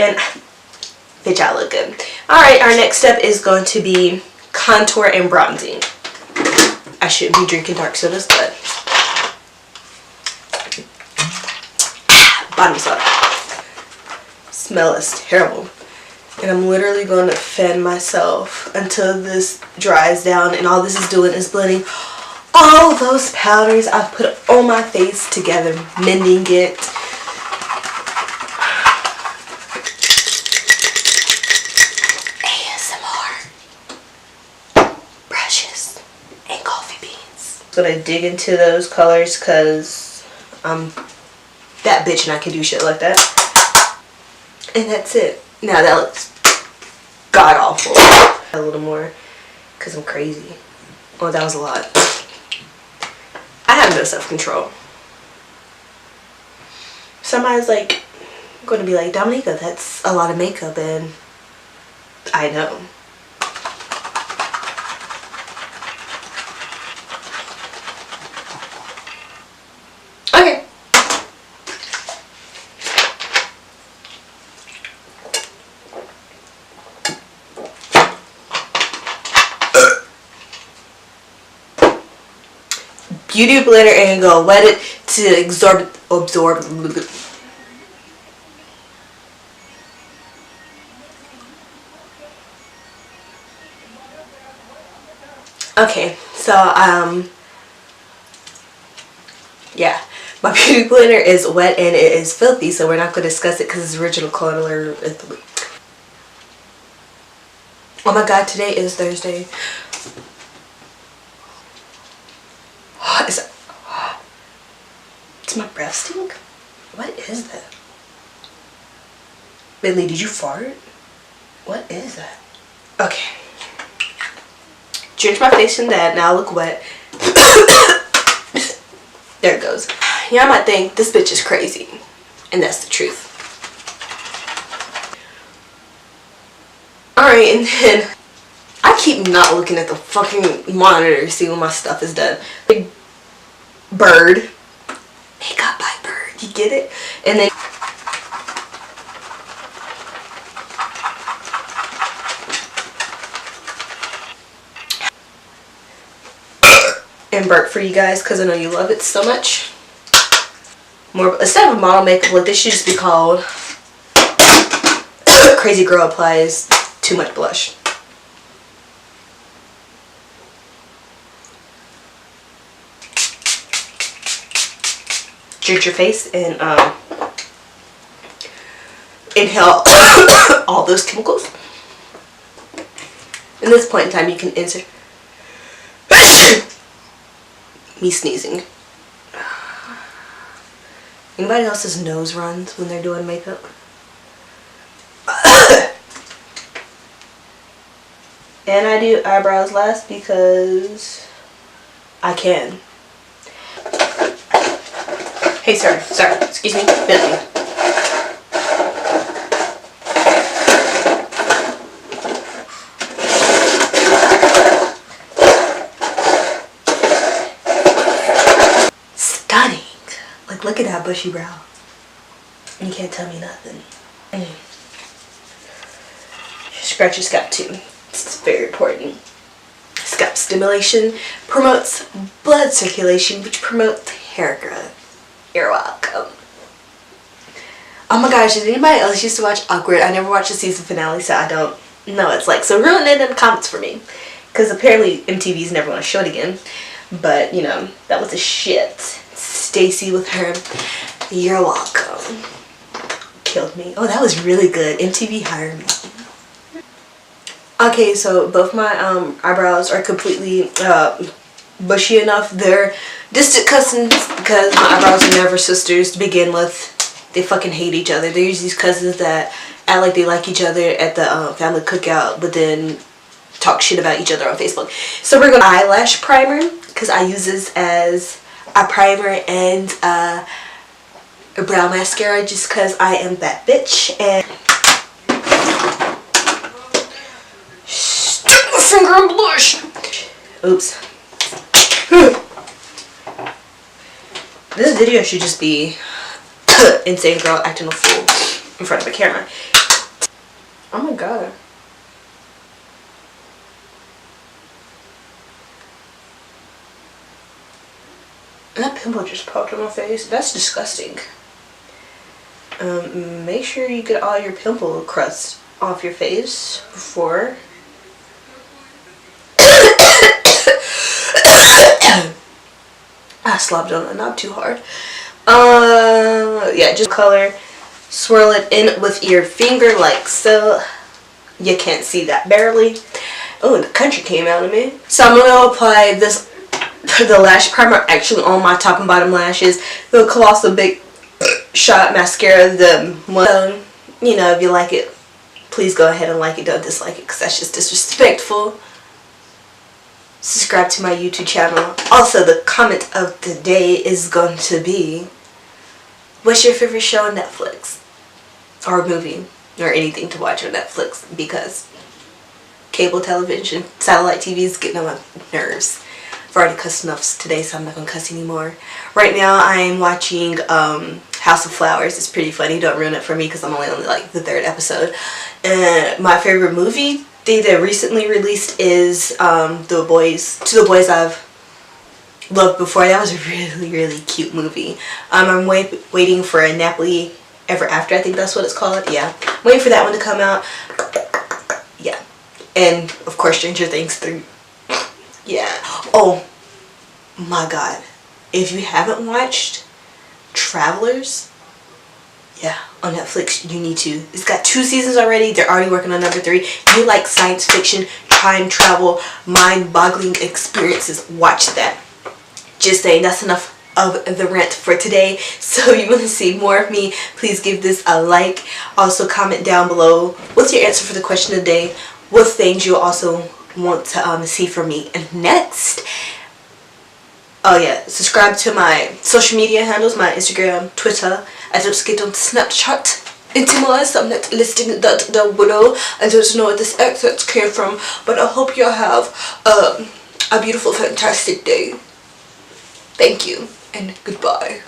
and bitch, I look good. Alright, our next step is going to be contour and bronzing. I shouldn't be drinking dark sodas, but bottoms up. Smell is terrible. And I'm literally going to fan myself until this dries down, and all this is doing is blending all those powders I've put on my face together, mending it. ASMR. Brushes and coffee beans. I'm gonna dig into those colors because I'm that bitch and I can do shit like that. And that's it. Now that looks god awful. A little more because I'm crazy. Oh, that was a lot. I have no self-control. Somebody's like going to be like, Dominica, that's a lot of makeup, and I know. Okay. Beauty blender and go wet it to absorb. Okay, so yeah, my beauty blender is wet and it is filthy, so we're not going to discuss it because it's original color of the week. Oh my god, today is Thursday. Does my breath stink? What is that? Bentley, did you fart? What is that? Okay. Drenched my face in that. Now I look wet. There it goes. Y'all might think this bitch is crazy. And that's the truth. Alright, and then I keep not looking at the fucking monitor to see when my stuff is done. Big bird. Makeup by bird. You get it? And then and burp for you guys because I know you love it so much. More instead of model makeup, like this should just be called Crazy Girl Applies Too Much Blush. Drench your face and inhale all those chemicals. In this point in time, you can insert me sneezing. Anybody else's nose runs when they're doing makeup? And I do eyebrows last because I can. Hey sir, excuse me, Bentley. Stunning. Like, look at that bushy brow. You can't tell me nothing. Scratch your scalp too. It's very important. Scalp stimulation promotes blood circulation, which promotes hair growth. You're welcome. Oh my gosh, did anybody else used to watch Awkward? I never watched the season finale, so I don't know what it's like. So ruin it in the comments for me. Because apparently MTV's never going to show it again. But, you know, that was a shit. Stacy with her "You're welcome" killed me. Oh, that was really good. MTV hired me. Okay, so both my eyebrows are completely bushy enough. They're distant cousins because my eyebrows are never sisters to begin with. They fucking hate each other. There's these cousins that act like they like each other at the family cookout, but then talk shit about each other on Facebook. So we're going to eyelash primer because I use this as a primer and a brow mascara just because I am that bitch. And stick my finger in blush. Oops. This video should just be insane girl acting a fool in front of a camera. Oh my god. That pimple just popped on my face. That's disgusting. Make sure you get all your pimple crust off your face before. I slobbed on it, not too hard. Yeah, just color. Swirl it in with your finger like so. You can't see that barely. Oh, the country came out of me. So I'm gonna apply this, the lash primer actually on my top and bottom lashes. The Colossal Big Shot Mascara, the one, you know, if you like it, please go ahead and like it, don't dislike it, because that's just disrespectful. Subscribe to my YouTube channel. Also, the comment of the day is going to be, what's your favorite show on Netflix? Or movie, or anything to watch on Netflix, because cable television, satellite TV is getting on my nerves. I've already cussed enough today, so I'm not going to cuss anymore. Right now, I'm watching House of Flowers. It's pretty funny. Don't ruin it for me, because I'm only on like the 3rd episode. And my favorite movie they recently released is The Boys. To the Boys I've loved before. That was a really, really cute movie. I'm waiting for a Napoli Ever After. I think that's what it's called. Yeah. I'm waiting for that one to come out. Yeah. And, of course, Stranger Things 3. Yeah. Oh, my God. If you haven't watched Travelers, yeah, on Netflix, you need to. It's got 2 seasons already. They're already working on number 3. If you like science fiction, time travel, mind-boggling experiences, watch that. Just saying, that's enough of the rant for today. So if you want to see more of me, please give this a like. Also comment down below what's your answer for the question of the day. What things you also want to see from me next. Oh yeah, subscribe to my social media handles, my Instagram, Twitter. I just get on Snapchat anymore, so I'm not listing that down below. I don't know where this accent came from, but I hope you have a beautiful, fantastic day. Thank you, and goodbye.